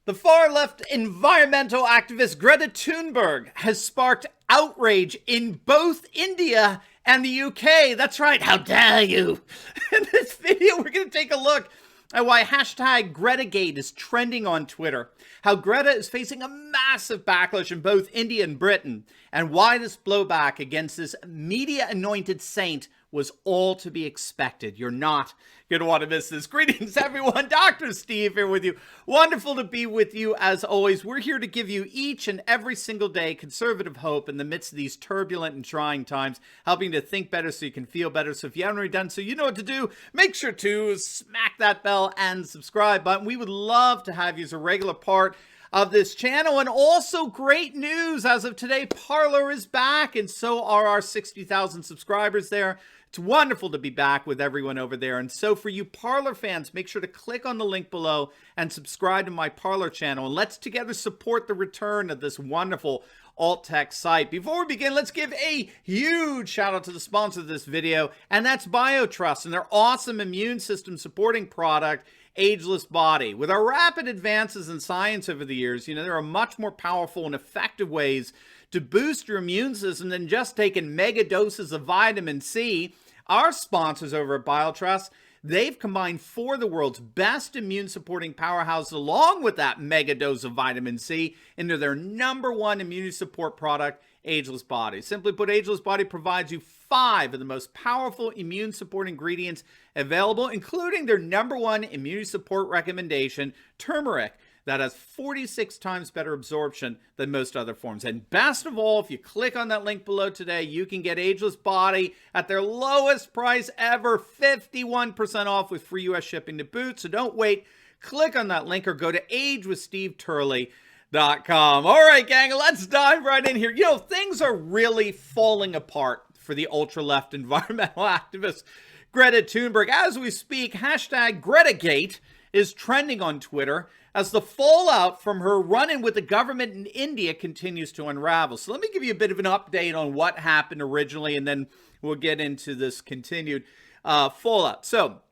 The far-left environmental activist Greta Thunberg has sparked outrage in both India and the UK. That's right, how dare you? In this video, we're going to take a look at why hashtag GretaGate is trending on Twitter, how Greta is facing a massive backlash in both India and Britain, and why this blowback against this media-anointed saint was all to be expected. You're not going to want to miss this. Greetings, everyone. Dr. Steve here with you. Wonderful to be with you as always. We're here to give you each and every single day conservative hope in the midst of these turbulent and trying times, helping you to think better so you can feel better. So if you haven't already done so, you know what to do. Make sure to smack that bell and subscribe button. We would love to have you as a regular part of this channel. And also great news, as of today, Parler is back, and so are our 60,000 subscribers there. It's wonderful to be back with everyone over there. And so for you Parler fans, make sure to click on the link below and subscribe to my Parler channel. And let's together support the return of this wonderful alt-tech site. Before we begin, let's give a huge shout out to the sponsor of this video, and that's BioTrust and their awesome immune system supporting product, Ageless Body. With our rapid advances in science over the years, there are much more powerful and effective ways to boost your immune system than just taking mega doses of vitamin C. Our sponsors over at BioTrust, they've combined 4 of the world's best immune supporting powerhouses along with that mega dose of vitamin C into their #1 immunity support product, Ageless Body. Simply put, Ageless Body provides you 5 of the most powerful immune support ingredients available, including their #1 immunity support recommendation, turmeric, that has 46 times better absorption than most other forms. And best of all, if you click on that link below today, you can get Ageless Body at their lowest price ever, 51% off with free US shipping to boot. So don't wait. Click on that link or go to agewithsteveturley.com. All right, gang, let's dive right in here. Things are really falling apart for the ultra-left environmental activist Greta Thunberg. As we speak, hashtag GretaGate is trending on Twitter as the fallout from her run-in with the government in India continues to unravel. So let me give you a bit of an update on what happened originally, and then we'll get into this continued fallout. So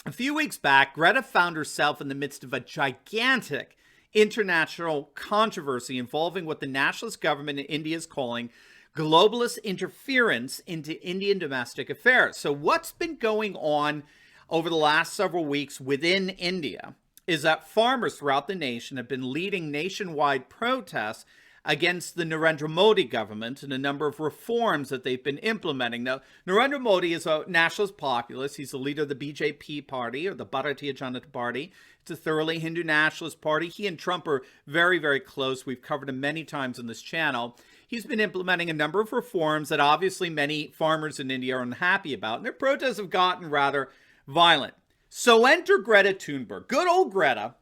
a few weeks back, Greta found herself in the midst of a gigantic international controversy involving what the nationalist government in India is calling globalist interference into Indian domestic affairs. So what's been going on over the last several weeks within India is that farmers throughout the nation have been leading nationwide protests against the Narendra Modi government and a number of reforms that they've been implementing. Now, Narendra Modi is a nationalist populist. He's the leader of the BJP party, or the Bharatiya Janata Party. It's a thoroughly Hindu nationalist party. He and Trump are very, very close. We've covered him many times on this channel. He's been implementing a number of reforms that obviously many farmers in India are unhappy about, and their protests have gotten rather violent. So enter Greta Thunberg. Good old Greta.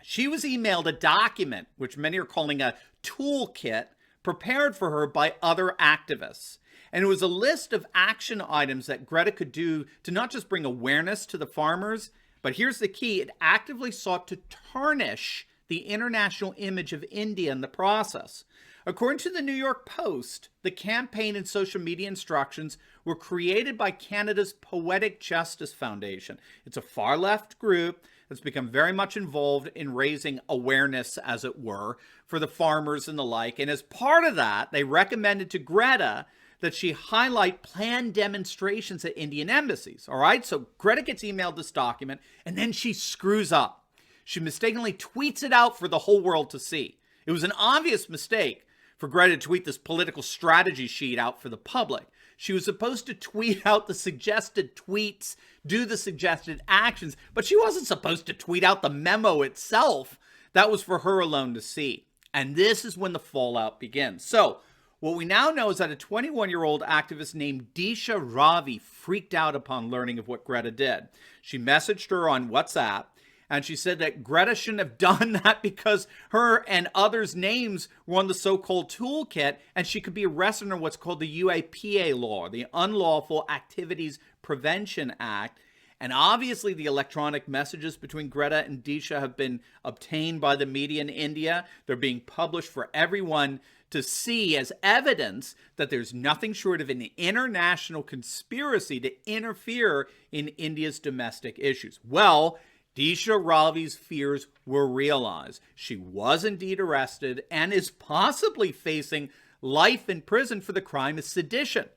She was emailed a document, which many are calling a toolkit, prepared for her by other activists. And it was a list of action items that Greta could do to not just bring awareness to the farmers, but here's the key: it actively sought to tarnish the international image of India in the process. According to the New York Post, the campaign and social media instructions were created by Canada's Poetic Justice Foundation. It's a far-left group that's become very much involved in raising awareness, as it were, for the farmers and the like. And as part of that, they recommended to Greta that she highlight planned demonstrations at Indian embassies. All right, so Greta gets emailed this document, and then she screws up. She mistakenly tweets it out for the whole world to see. It was an obvious mistake for Greta to tweet this political strategy sheet out for the public. She was supposed to tweet out the suggested tweets, do the suggested actions, but she wasn't supposed to tweet out the memo itself. That was for her alone to see. And this is when the fallout begins. So what we now know is that a 21-year-old activist named Disha Ravi freaked out upon learning of what Greta did. She messaged her on WhatsApp, and she said that Greta shouldn't have done that because her and others' names were on the so-called toolkit, and she could be arrested under what's called the UAPA law, the Unlawful Activities Prevention Act. And obviously the electronic messages between Greta and Disha have been obtained by the media in India. They're being published for everyone to see as evidence that there's nothing short of an international conspiracy to interfere in India's domestic issues. Well, Disha Ravi's fears were realized. She was indeed arrested and is possibly facing life in prison for the crime of sedition.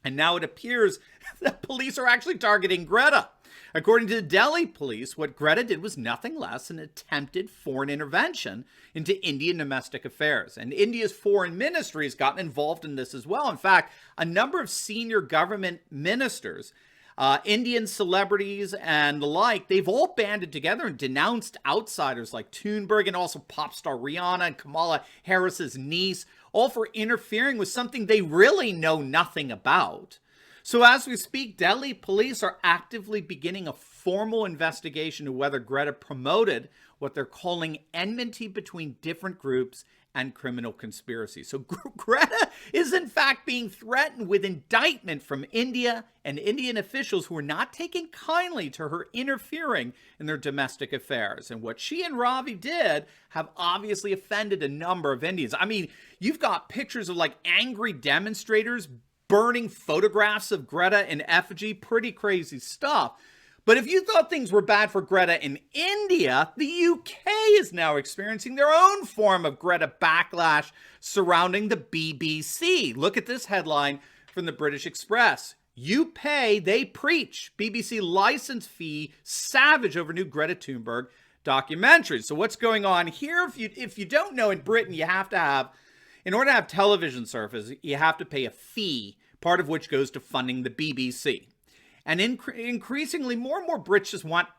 And now it appears that police are actually targeting Greta. According to the Delhi police, what Greta did was nothing less than attempted foreign intervention into Indian domestic affairs. And India's foreign ministry has gotten involved in this as well. In fact, a number of senior government ministers, Indian celebrities and the like, they've all banded together and denounced outsiders like Thunberg and also pop star Rihanna and Kamala Harris's niece, all for interfering with something they really know nothing about. So as we speak, Delhi police are actively beginning a formal investigation of whether Greta promoted what they're calling enmity between different groups and criminal conspiracy. So Greta is in fact being threatened with indictment from India and Indian officials who are not taking kindly to her interfering in their domestic affairs. And what she and Ravi did have obviously offended a number of Indians. I mean, you've got pictures of like angry demonstrators burning photographs of Greta in effigy, pretty crazy stuff. But if you thought things were bad for Greta in India, the UK is now experiencing their own form of Greta backlash surrounding the BBC. Look at this headline from the British Express. You pay, they preach. BBC license fee savage over new Greta Thunberg documentary. So what's going on here? If you don't know, in Britain, you have to have, in order to have television service, you have to pay a fee, part of which goes to funding the BBC. And increasingly, more and more Brits just want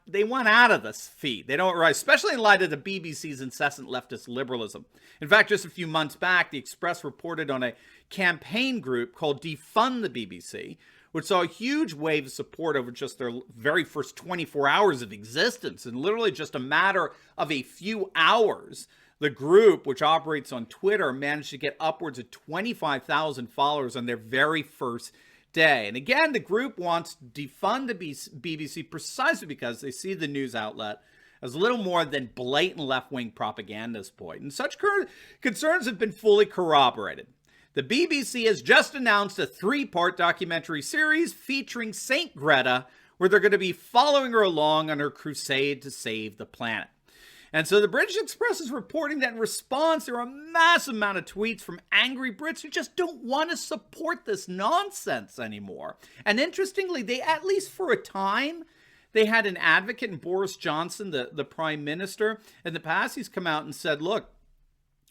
out of this fee. They don't, especially in light of the BBC's incessant leftist liberalism. In fact, just a few months back, the Express reported on a campaign group called Defund the BBC, which saw a huge wave of support over just their very first 24 hours of existence. And literally just a matter of a few hours, the group, which operates on Twitter, managed to get upwards of 25,000 followers on their very first day. And again, the group wants to defund the BBC precisely because they see the news outlet as little more than blatant left-wing propaganda at this point. And such concerns have been fully corroborated. The BBC has just announced a 3-part documentary series featuring Saint Greta, where they're going to be following her along on her crusade to save the planet. And so the British Express is reporting that in response, there are a massive amount of tweets from angry Brits who just don't want to support this nonsense anymore. And interestingly, they, at least for a time, they had an advocate in Boris Johnson, the Prime Minister. In the past, he's come out and said, look,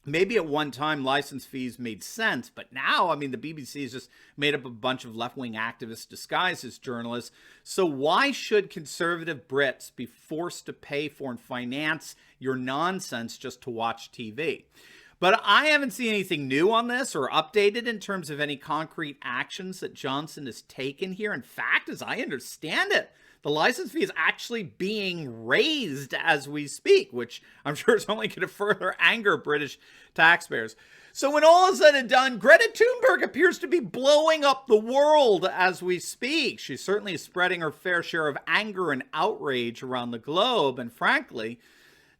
maybe at one time license fees made sense, but now, I mean, the BBC is just made up of a bunch of left-wing activists disguised as journalists. So why should conservative Brits be forced to pay for and finance your nonsense just to watch TV? But I haven't seen anything new on this or updated in terms of any concrete actions that Johnson has taken here. In fact, as I understand it, the license fee is actually being raised as we speak, which I'm sure is only going to further anger British taxpayers. So when all is said and done, Greta Thunberg appears to be blowing up the world as we speak. She certainly is spreading her fair share of anger and outrage around the globe. And frankly,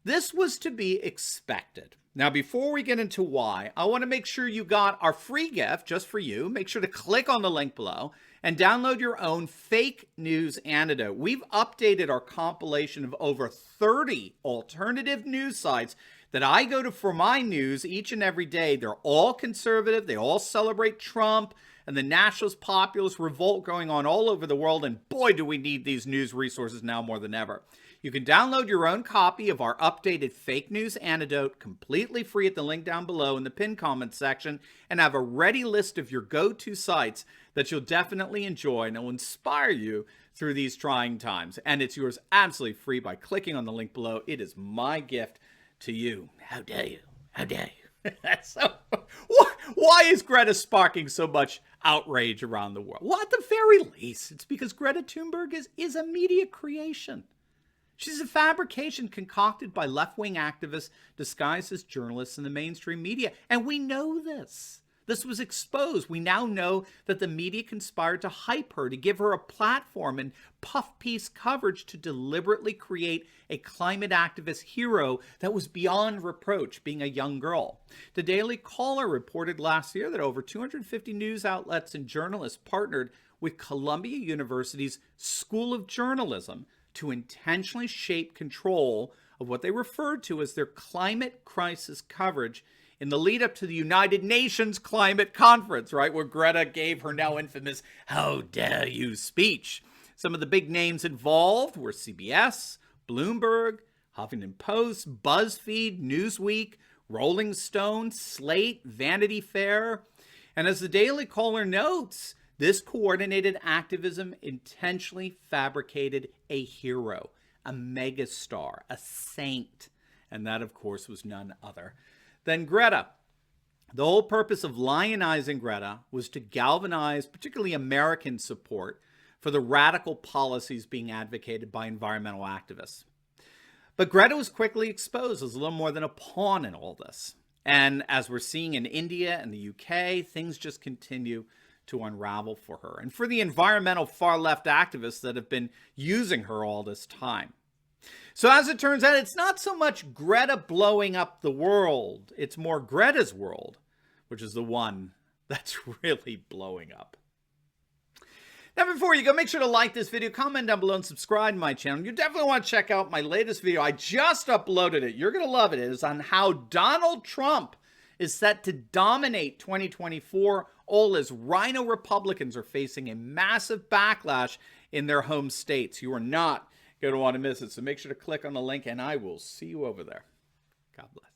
this was to be expected. Now, before we get into why, I want to make sure you got our free gift just for you. Make sure to click on the link below and download your own fake news antidote. We've updated our compilation of over 30 alternative news sites that I go to for my news each and every day. They're all conservative. They all celebrate Trump and the nationalist populist revolt going on all over the world. And boy, do we need these news resources now more than ever. You can download your own copy of our updated fake news antidote completely free at the link down below in the pinned comment section and have a ready list of your go-to sites that you'll definitely enjoy and will inspire you through these trying times. And it's yours absolutely free by clicking on the link below. It is my gift to you. How dare you? How dare you? So, why is Greta sparking so much outrage around the world? Well, at the very least, it's because Greta Thunberg is a media creation. She's a fabrication concocted by left-wing activists disguised as journalists in the mainstream media. And we know this. This was exposed. We now know that the media conspired to hype her, to give her a platform and puff piece coverage to deliberately create a climate activist hero that was beyond reproach, being a young girl. The Daily Caller reported last year that over 250 news outlets and journalists partnered with Columbia University's School of Journalism to intentionally shape control of what they referred to as their climate crisis coverage in the lead up to the United Nations Climate Conference, right, where Greta gave her now infamous "How dare you" speech. Some of the big names involved were CBS, Bloomberg, Huffington Post, BuzzFeed, Newsweek, Rolling Stone, Slate, Vanity Fair. And as the Daily Caller notes, this coordinated activism intentionally fabricated a hero, a megastar, a saint. And that, of course, was none other than Greta. The whole purpose of lionizing Greta was to galvanize particularly American support for the radical policies being advocated by environmental activists. But Greta was quickly exposed as a little more than a pawn in all this. And as we're seeing in India and the UK, things just continue to unravel for her and for the environmental far-left activists that have been using her all this time. So as it turns out, it's not so much Greta blowing up the world. It's more Greta's world, which is the one that's really blowing up. Now, before you go, make sure to like this video, comment down below, and subscribe to my channel. You definitely want to check out my latest video. I just uploaded it. You're going to love it. It is on how Donald Trump is set to dominate 2024, all as rhino Republicans are facing a massive backlash in their home states. You are not going to want to miss it. So make sure to click on the link, and I will see you over there. God bless.